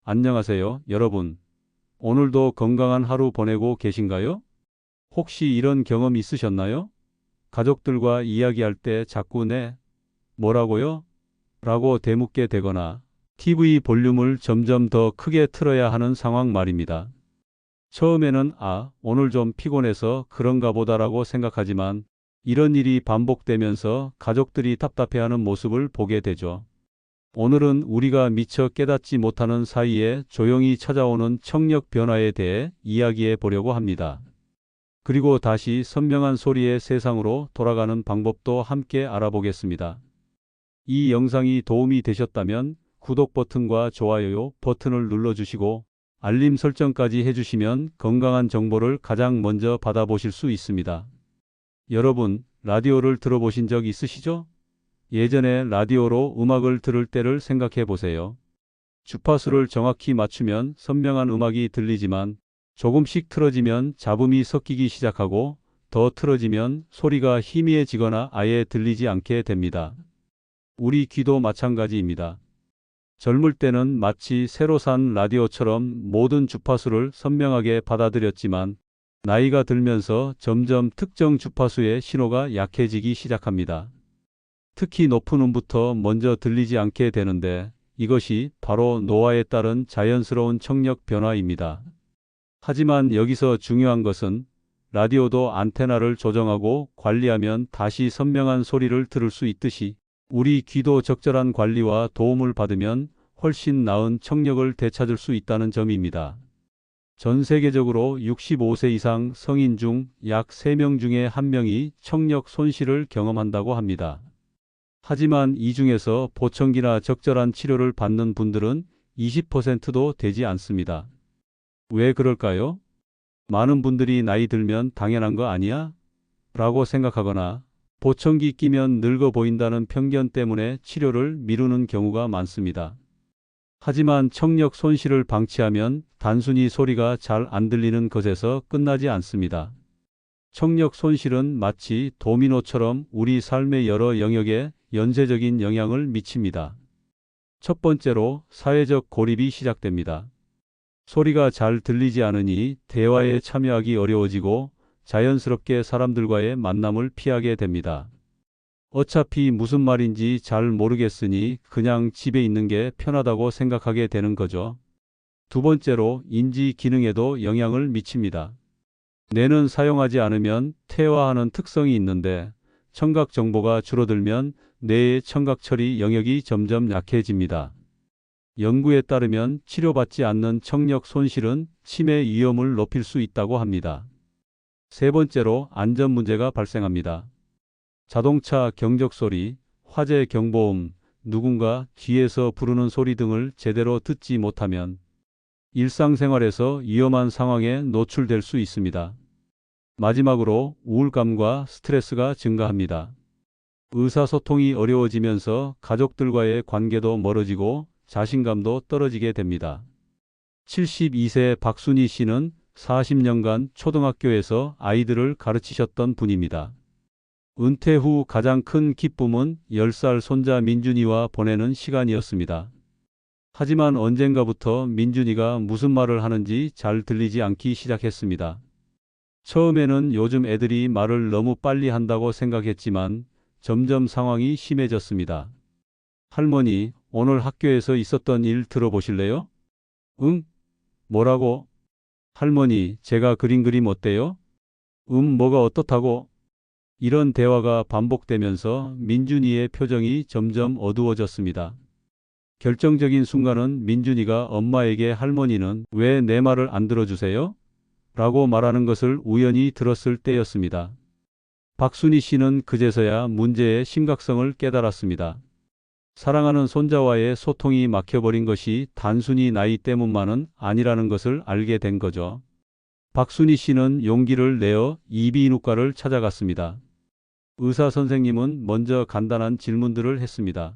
안녕하세요, 여러분. 오늘도 건강한 하루 보내고 계신가요? 혹시 이런 경험 있으셨나요? 가족들과 이야기할 때 자꾸 뭐라고요? 라고 되묻게 되거나 TV 볼륨을 점점 더 크게 틀어야 하는 상황 말입니다. 처음에는 오늘 좀 피곤해서 그런가 보다라고 생각하지만 이런 일이 반복되면서 가족들이 답답해하는 모습을 보게 되죠. 오늘은 우리가 미처 깨닫지 못하는 사이에 조용히 찾아오는 청력 변화에 대해 이야기해 보려고 합니다. 그리고 다시 선명한 소리의 세상으로 돌아가는 방법도 함께 알아보겠습니다. 이 영상이 도움이 되셨다면 구독 버튼과 좋아요 버튼을 눌러주시고 알림 설정까지 해주시면 건강한 정보를 가장 먼저 받아보실 수 있습니다. 여러분, 라디오를 들어보신 적 있으시죠? 예전에 라디오로 음악을 들을 때를 생각해 보세요. 주파수를 정확히 맞추면 선명한 음악이 들리지만 조금씩 틀어지면 잡음이 섞이기 시작하고 더 틀어지면 소리가 희미해지거나 아예 들리지 않게 됩니다. 우리 귀도 마찬가지입니다. 젊을 때는 마치 새로 산 라디오처럼 모든 주파수를 선명하게 받아들였지만 나이가 들면서 점점 특정 주파수의 신호가 약해지기 시작합니다. 특히 높은 음부터 먼저 들리지 않게 되는데 이것이 바로 노화에 따른 자연스러운 청력 변화입니다. 하지만 여기서 중요한 것은 라디오도 안테나를 조정하고 관리하면 다시 선명한 소리를 들을 수 있듯이 우리 귀도 적절한 관리와 도움을 받으면 훨씬 나은 청력을 되찾을 수 있다는 점입니다. 전 세계적으로 65세 이상 성인 중 약 3명 중에 1명이 청력 손실을 경험한다고 합니다. 하지만 이 중에서 보청기나 적절한 치료를 받는 분들은 20%도 되지 않습니다. 왜 그럴까요? 많은 분들이 나이 들면 당연한 거 아니야? 라고 생각하거나 보청기 끼면 늙어 보인다는 편견 때문에 치료를 미루는 경우가 많습니다. 하지만 청력 손실을 방치하면 단순히 소리가 잘 안 들리는 것에서 끝나지 않습니다. 청력 손실은 마치 도미노처럼 우리 삶의 여러 영역에 연쇄적인 영향을 미칩니다. 첫 번째로 사회적 고립이 시작됩니다. 소리가 잘 들리지 않으니 대화에 참여하기 어려워지고 자연스럽게 사람들과의 만남을 피하게 됩니다. 어차피 무슨 말인지 잘 모르겠으니 그냥 집에 있는 게 편하다고 생각하게 되는 거죠. 두 번째로 인지 기능에도 영향을 미칩니다. 뇌는 사용하지 않으면 퇴화하는 특성이 있는데 청각 정보가 줄어들면 뇌의 청각 처리 영역이 점점 약해집니다. 연구에 따르면 치료받지 않는 청력 손실은 치매 위험을 높일 수 있다고 합니다. 세 번째로 안전 문제가 발생합니다. 자동차 경적 소리, 화재 경보음, 누군가 뒤에서 부르는 소리 등을 제대로 듣지 못하면 일상생활에서 위험한 상황에 노출될 수 있습니다. 마지막으로 우울감과 스트레스가 증가합니다. 의사소통이 어려워지면서 가족들과의 관계도 멀어지고 자신감도 떨어지게 됩니다. 72세 박순희 씨는 40년간 초등학교에서 아이들을 가르치셨던 분입니다. 은퇴 후 가장 큰 기쁨은 10살 손자 민준이와 보내는 시간이었습니다. 하지만 언젠가부터 민준이가 무슨 말을 하는지 잘 들리지 않기 시작했습니다. 처음에는 요즘 애들이 말을 너무 빨리 한다고 생각했지만 점점 상황이 심해졌습니다. 할머니, 오늘 학교에서 있었던 일 들어보실래요? 응? 뭐라고? 할머니, 제가 그린 그림 어때요? 뭐가 어떻다고? 이런 대화가 반복되면서 민준이의 표정이 점점 어두워졌습니다. 결정적인 순간은 민준이가 엄마에게 할머니는 왜 내 말을 안 들어주세요? 라고 말하는 것을 우연히 들었을 때였습니다. 박순희 씨는 그제서야 문제의 심각성을 깨달았습니다. 사랑하는 손자와의 소통이 막혀버린 것이 단순히 나이 때문만은 아니라는 것을 알게 된 거죠. 박순희 씨는 용기를 내어 이비인후과를 찾아갔습니다. 의사 선생님은 먼저 간단한 질문들을 했습니다.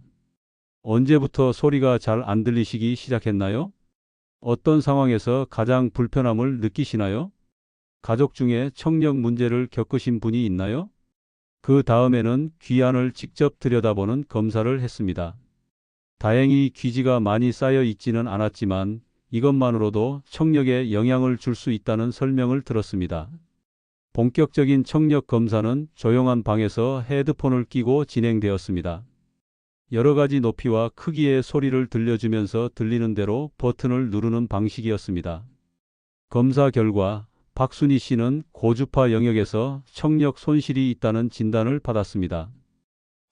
언제부터 소리가 잘 안 들리시기 시작했나요? 어떤 상황에서 가장 불편함을 느끼시나요? 가족 중에 청력 문제를 겪으신 분이 있나요? 그 다음에는 귀 안을 직접 들여다보는 검사를 했습니다. 다행히 귀지가 많이 쌓여 있지는 않았지만 이것만으로도 청력에 영향을 줄 수 있다는 설명을 들었습니다. 본격적인 청력 검사는 조용한 방에서 헤드폰을 끼고 진행되었습니다. 여러 가지 높이와 크기의 소리를 들려주면서 들리는 대로 버튼을 누르는 방식이었습니다. 검사 결과 박순희 씨는 고주파 영역에서 청력 손실이 있다는 진단을 받았습니다.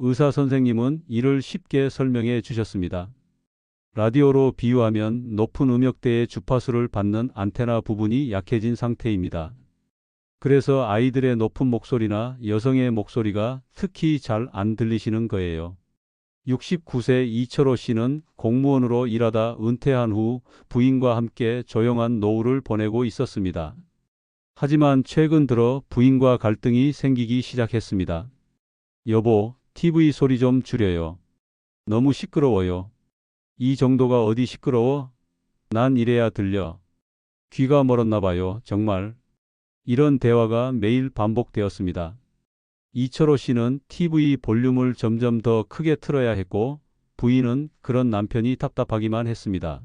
의사 선생님은 이를 쉽게 설명해 주셨습니다. 라디오로 비유하면 높은 음역대의 주파수를 받는 안테나 부분이 약해진 상태입니다. 그래서 아이들의 높은 목소리나 여성의 목소리가 특히 잘 안 들리시는 거예요. 69세 이철호 씨는 공무원으로 일하다 은퇴한 후 부인과 함께 조용한 노후를 보내고 있었습니다. 하지만 최근 들어 부인과 갈등이 생기기 시작했습니다. 여보, TV 소리 좀 줄여요. 너무 시끄러워요. 이 정도가 어디 시끄러워? 난 이래야 들려. 귀가 멀었나 봐요, 정말. 이런 대화가 매일 반복되었습니다. 이철호 씨는 TV 볼륨을 점점 더 크게 틀어야 했고 부인은 그런 남편이 답답하기만 했습니다.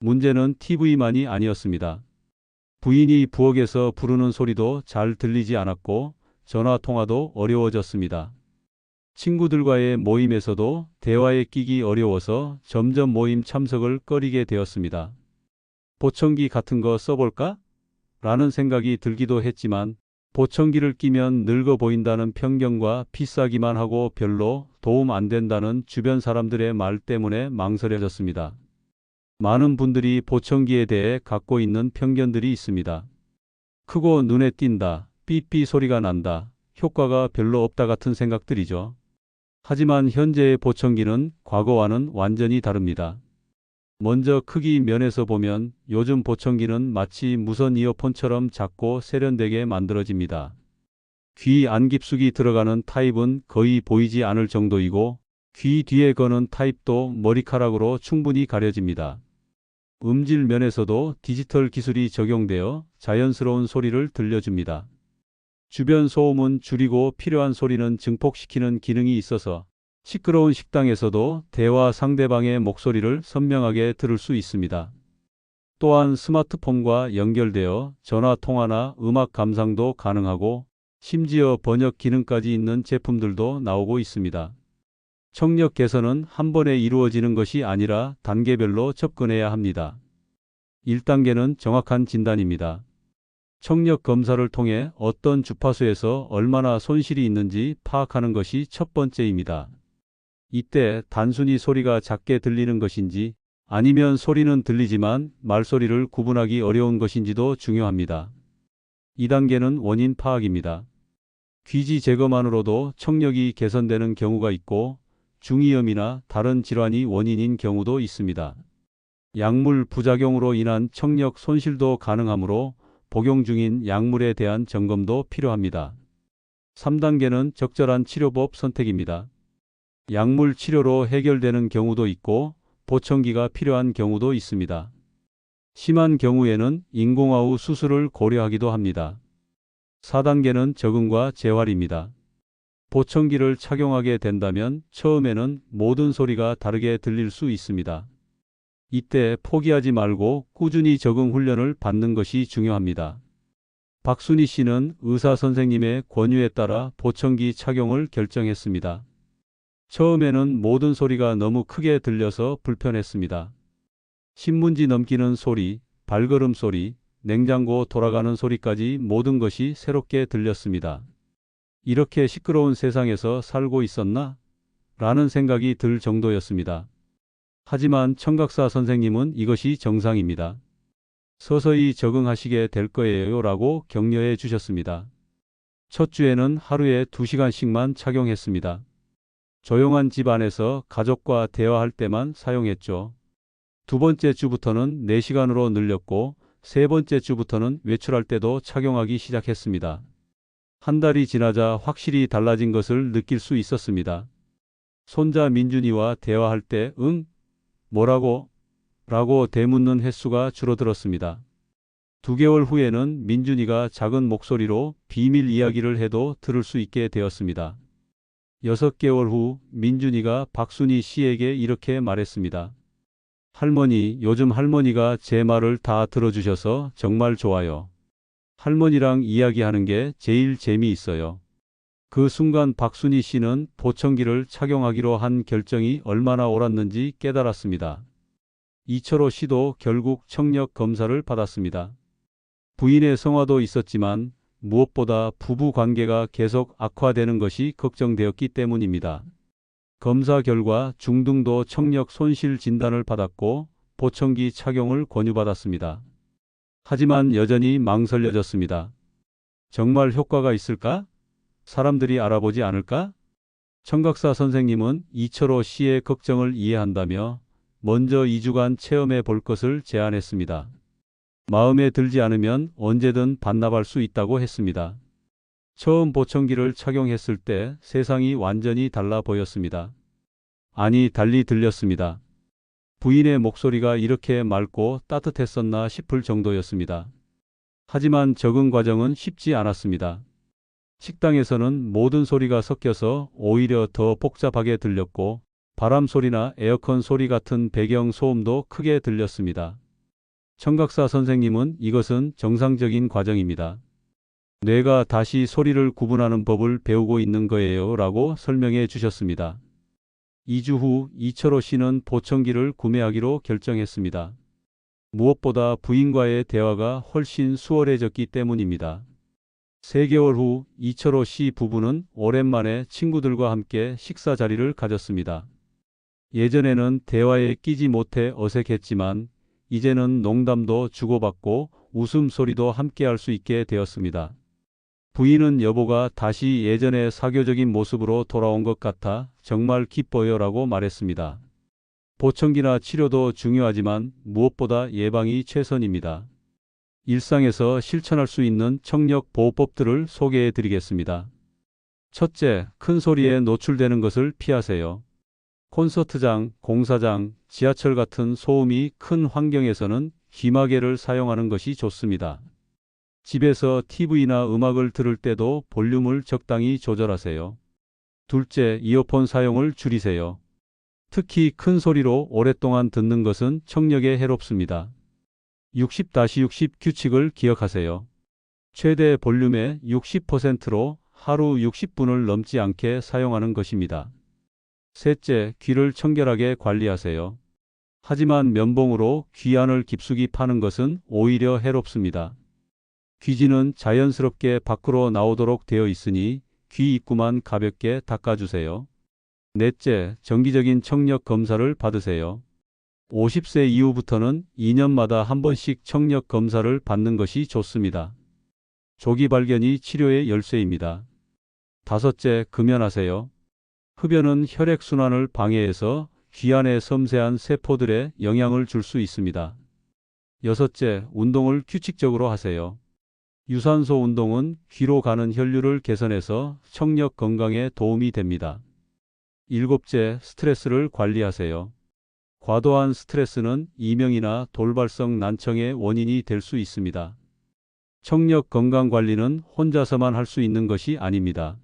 문제는 TV만이 아니었습니다. 부인이 부엌에서 부르는 소리도 잘 들리지 않았고 전화 통화도 어려워졌습니다. 친구들과의 모임에서도 대화에 끼기 어려워서 점점 모임 참석을 꺼리게 되었습니다. 보청기 같은 거 써볼까? 라는 생각이 들기도 했지만 보청기를 끼면 늙어 보인다는 편견과 비싸기만 하고 별로 도움 안 된다는 주변 사람들의 말 때문에 망설여졌습니다. 많은 분들이 보청기에 대해 갖고 있는 편견들이 있습니다. 크고 눈에 띈다, 삐삐 소리가 난다, 효과가 별로 없다 같은 생각들이죠. 하지만 현재의 보청기는 과거와는 완전히 다릅니다. 먼저 크기 면에서 보면 요즘 보청기는 마치 무선 이어폰처럼 작고 세련되게 만들어집니다. 귀 안 깊숙이 들어가는 타입은 거의 보이지 않을 정도이고 귀 뒤에 거는 타입도 머리카락으로 충분히 가려집니다. 음질 면에서도 디지털 기술이 적용되어 자연스러운 소리를 들려줍니다. 주변 소음은 줄이고 필요한 소리는 증폭시키는 기능이 있어서 시끄러운 식당에서도 대화 상대방의 목소리를 선명하게 들을 수 있습니다. 또한 스마트폰과 연결되어 전화 통화나 음악 감상도 가능하고 심지어 번역 기능까지 있는 제품들도 나오고 있습니다. 청력 개선은 한 번에 이루어지는 것이 아니라 단계별로 접근해야 합니다. 1단계는 정확한 진단입니다. 청력 검사를 통해 어떤 주파수에서 얼마나 손실이 있는지 파악하는 것이 첫 번째입니다. 이때 단순히 소리가 작게 들리는 것인지 아니면 소리는 들리지만 말소리를 구분하기 어려운 것인지도 중요합니다. 2단계는 원인 파악입니다. 귀지 제거만으로도 청력이 개선되는 경우가 있고 중이염이나 다른 질환이 원인인 경우도 있습니다. 약물 부작용으로 인한 청력 손실도 가능하므로 복용 중인 약물에 대한 점검도 필요합니다. 3단계는 적절한 치료법 선택입니다. 약물 치료로 해결되는 경우도 있고 보청기가 필요한 경우도 있습니다. 심한 경우에는 인공아우 수술을 고려하기도 합니다. 4단계는 적응과 재활입니다. 보청기를 착용하게 된다면 처음에는 모든 소리가 다르게 들릴 수 있습니다. 이때 포기하지 말고 꾸준히 적응 훈련을 받는 것이 중요합니다. 박순희 씨는 의사 선생님의 권유에 따라 보청기 착용을 결정했습니다. 처음에는 모든 소리가 너무 크게 들려서 불편했습니다. 신문지 넘기는 소리, 발걸음 소리, 냉장고 돌아가는 소리까지 모든 것이 새롭게 들렸습니다. 이렇게 시끄러운 세상에서 살고 있었나? 라는 생각이 들 정도였습니다. 하지만 청각사 선생님은 이것이 정상입니다. 서서히 적응하시게 될 거예요 라고 격려해 주셨습니다. 첫 주에는 하루에 2시간씩만 착용했습니다. 조용한 집 안에서 가족과 대화할 때만 사용했죠. 두 번째 주부터는 4시간으로 늘렸고 세 번째 주부터는 외출할 때도 착용하기 시작했습니다. 한 달이 지나자 확실히 달라진 것을 느낄 수 있었습니다. 손자 민준이와 대화할 때 응? 뭐라고? 라고 되묻는 횟수가 줄어들었습니다. 2개월 후에는 민준이가 작은 목소리로 비밀 이야기를 해도 들을 수 있게 되었습니다. 6개월 후 민준이가 박순희 씨에게 이렇게 말했습니다. 할머니, 요즘 할머니가 제 말을 다 들어주셔서 정말 좋아요. 할머니랑 이야기하는 게 제일 재미있어요. 그 순간 박순희 씨는 보청기를 착용하기로 한 결정이 얼마나 옳았는지 깨달았습니다. 이철호 씨도 결국 청력 검사를 받았습니다. 부인의 성화도 있었지만 무엇보다 부부 관계가 계속 악화되는 것이 걱정되었기 때문입니다. 검사 결과 중등도 청력 손실 진단을 받았고 보청기 착용을 권유받았습니다. 하지만 여전히 망설여졌습니다. 정말 효과가 있을까? 사람들이 알아보지 않을까? 청각사 선생님은 이철호 씨의 걱정을 이해한다며 먼저 2주간 체험해 볼 것을 제안했습니다. 마음에 들지 않으면 언제든 반납할 수 있다고 했습니다. 처음 보청기를 착용했을 때 세상이 완전히 달라 보였습니다. 아니, 달리 들렸습니다. 부인의 목소리가 이렇게 맑고 따뜻했었나 싶을 정도였습니다. 하지만 적응 과정은 쉽지 않았습니다. 식당에서는 모든 소리가 섞여서 오히려 더 복잡하게 들렸고 바람 소리나 에어컨 소리 같은 배경 소음도 크게 들렸습니다. 청각사 선생님은 이것은 정상적인 과정입니다. 뇌가 다시 소리를 구분하는 법을 배우고 있는 거예요 라고 설명해 주셨습니다. 2주 후 이철호 씨는 보청기를 구매하기로 결정했습니다. 무엇보다 부인과의 대화가 훨씬 수월해졌기 때문입니다. 3개월 후 이철호 씨 부부는 오랜만에 친구들과 함께 식사 자리를 가졌습니다. 예전에는 대화에 끼지 못해 어색했지만 이제는 농담도 주고받고 웃음소리도 함께 할 수 있게 되었습니다. 부인은 여보가 다시 예전의 사교적인 모습으로 돌아온 것 같아 정말 기뻐요 라고 말했습니다. 보청기나 치료도 중요하지만 무엇보다 예방이 최선입니다. 일상에서 실천할 수 있는 청력 보호법들을 소개해 드리겠습니다. 첫째, 큰 소리에 노출되는 것을 피하세요. 콘서트장, 공사장, 지하철 같은 소음이 큰 환경에서는 귀마개를 사용하는 것이 좋습니다. 집에서 TV나 음악을 들을 때도 볼륨을 적당히 조절하세요. 둘째, 이어폰 사용을 줄이세요. 특히 큰 소리로 오랫동안 듣는 것은 청력에 해롭습니다. 60-60 규칙을 기억하세요. 최대 볼륨의 60%로 하루 60분을 넘지 않게 사용하는 것입니다. 셋째, 귀를 청결하게 관리하세요. 하지만 면봉으로 귀 안을 깊숙이 파는 것은 오히려 해롭습니다. 귀지는 자연스럽게 밖으로 나오도록 되어 있으니 귀 입구만 가볍게 닦아주세요. 넷째, 정기적인 청력 검사를 받으세요. 50세 이후부터는 2년마다 한 번씩 청력 검사를 받는 것이 좋습니다. 조기 발견이 치료의 열쇠입니다. 다섯째, 금연하세요. 흡연은 혈액순환을 방해해서 귀 안의 섬세한 세포들에 영향을 줄 수 있습니다. 여섯째, 운동을 규칙적으로 하세요. 유산소 운동은 귀로 가는 혈류를 개선해서 청력 건강에 도움이 됩니다. 일곱째, 스트레스를 관리하세요. 과도한 스트레스는 이명이나 돌발성 난청의 원인이 될 수 있습니다. 청력 건강 관리는 혼자서만 할 수 있는 것이 아닙니다.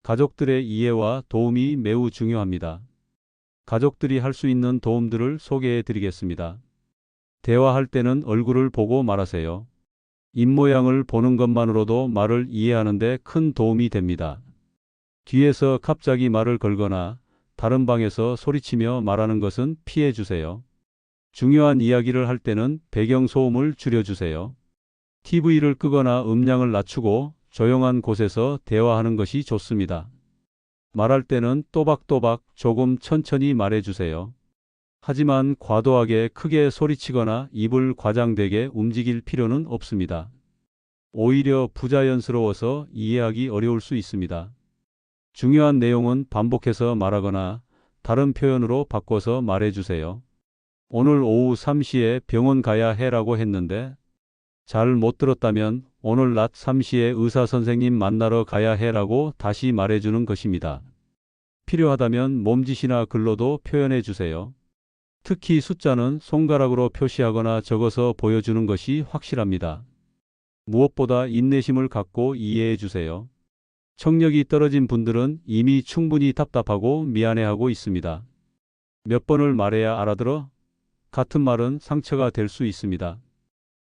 가족들의 이해와 도움이 매우 중요합니다. 가족들이 할 수 있는 도움들을 소개해 드리겠습니다. 대화할 때는 얼굴을 보고 말하세요. 입모양을 보는 것만으로도 말을 이해하는 데 큰 도움이 됩니다. 뒤에서 갑자기 말을 걸거나 다른 방에서 소리치며 말하는 것은 피해 주세요. 중요한 이야기를 할 때는 배경소음을 줄여주세요. TV를 끄거나 음량을 낮추고 조용한 곳에서 대화하는 것이 좋습니다. 말할 때는 또박또박 조금 천천히 말해주세요. 하지만 과도하게 크게 소리치거나 입을 과장되게 움직일 필요는 없습니다. 오히려 부자연스러워서 이해하기 어려울 수 있습니다. 중요한 내용은 반복해서 말하거나 다른 표현으로 바꿔서 말해주세요. 오늘 오후 3시에 병원 가야 해라고 했는데 잘 못 들었다면 오늘 낮 3시에 의사 선생님 만나러 가야 해라고 다시 말해주는 것입니다. 필요하다면 몸짓이나 글로도 표현해 주세요. 특히 숫자는 손가락으로 표시하거나 적어서 보여주는 것이 확실합니다. 무엇보다 인내심을 갖고 이해해 주세요. 청력이 떨어진 분들은 이미 충분히 답답하고 미안해하고 있습니다. 몇 번을 말해야 알아들어? 같은 말은 상처가 될 수 있습니다.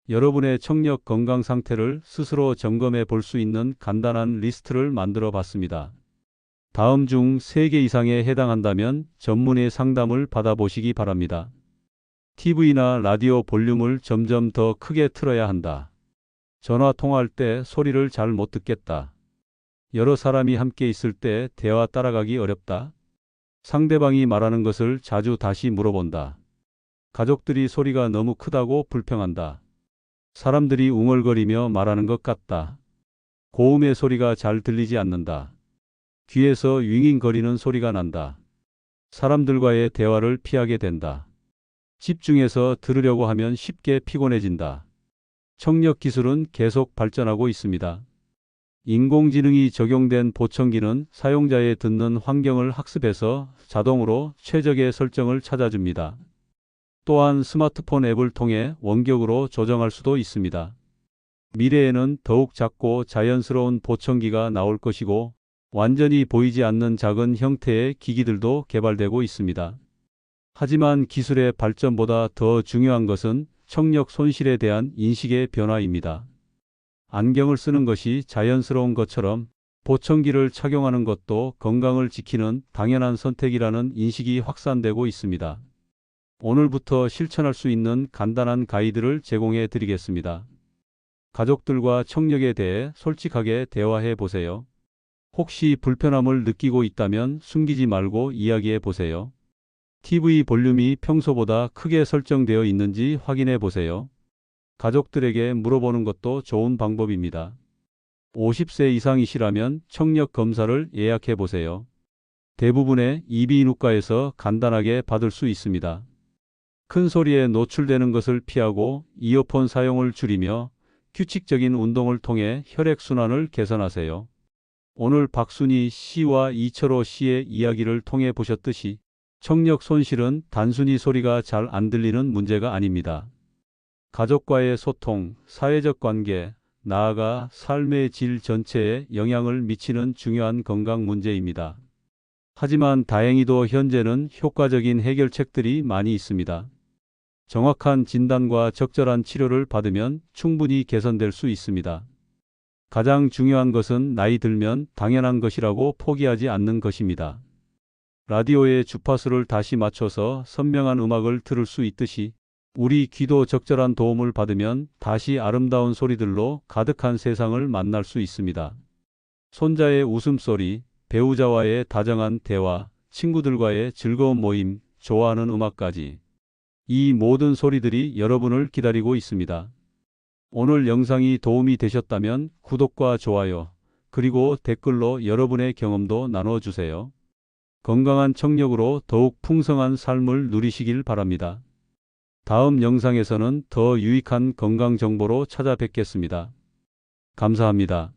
여러분의 청력 건강 상태를 스스로 점검해 볼 수 있는 간단한 리스트를 만들어 봤습니다. 다음 중 3개 이상에 해당한다면 전문의 상담을 받아보시기 바랍니다. TV나 라디오 볼륨을 점점 더 크게 틀어야 한다. 전화 통화할 때 소리를 잘 못 듣겠다. 여러 사람이 함께 있을 때 대화 따라가기 어렵다. 상대방이 말하는 것을 자주 다시 물어본다. 가족들이 소리가 너무 크다고 불평한다. 사람들이 웅얼거리며 말하는 것 같다. 고음의 소리가 잘 들리지 않는다. 귀에서 윙윙거리는 소리가 난다. 사람들과의 대화를 피하게 된다. 집중해서 들으려고 하면 쉽게 피곤해진다. 청력 기술은 계속 발전하고 있습니다. 인공지능이 적용된 보청기는 사용자의 듣는 환경을 학습해서 자동으로 최적의 설정을 찾아줍니다. 또한 스마트폰 앱을 통해 원격으로 조정할 수도 있습니다. 미래에는 더욱 작고 자연스러운 보청기가 나올 것이고 완전히 보이지 않는 작은 형태의 기기들도 개발되고 있습니다. 하지만 기술의 발전보다 더 중요한 것은 청력 손실에 대한 인식의 변화입니다. 안경을 쓰는 것이 자연스러운 것처럼 보청기를 착용하는 것도 건강을 지키는 당연한 선택이라는 인식이 확산되고 있습니다. 오늘부터 실천할 수 있는 간단한 가이드를 제공해 드리겠습니다. 가족들과 청력에 대해 솔직하게 대화해 보세요. 혹시 불편함을 느끼고 있다면 숨기지 말고 이야기해 보세요. TV 볼륨이 평소보다 크게 설정되어 있는지 확인해 보세요. 가족들에게 물어보는 것도 좋은 방법입니다. 50세 이상이시라면 청력 검사를 예약해 보세요. 대부분의 이비인후과에서 간단하게 받을 수 있습니다. 큰 소리에 노출되는 것을 피하고 이어폰 사용을 줄이며 규칙적인 운동을 통해 혈액순환을 개선하세요. 오늘 박순희 씨와 이철호 씨의 이야기를 통해 보셨듯이 청력 손실은 단순히 소리가 잘 안 들리는 문제가 아닙니다. 가족과의 소통, 사회적 관계, 나아가 삶의 질 전체에 영향을 미치는 중요한 건강 문제입니다. 하지만 다행히도 현재는 효과적인 해결책들이 많이 있습니다. 정확한 진단과 적절한 치료를 받으면 충분히 개선될 수 있습니다. 가장 중요한 것은 나이 들면 당연한 것이라고 포기하지 않는 것입니다. 라디오의 주파수를 다시 맞춰서 선명한 음악을 들을 수 있듯이 우리 귀도 적절한 도움을 받으면 다시 아름다운 소리들로 가득한 세상을 만날 수 있습니다. 손자의 웃음소리, 배우자와의 다정한 대화, 친구들과의 즐거운 모임, 좋아하는 음악까지. 이 모든 소리들이 여러분을 기다리고 있습니다. 오늘 영상이 도움이 되셨다면 구독과 좋아요, 그리고 댓글로 여러분의 경험도 나눠주세요. 건강한 청력으로 더욱 풍성한 삶을 누리시길 바랍니다. 다음 영상에서는 더 유익한 건강 정보로 찾아뵙겠습니다. 감사합니다.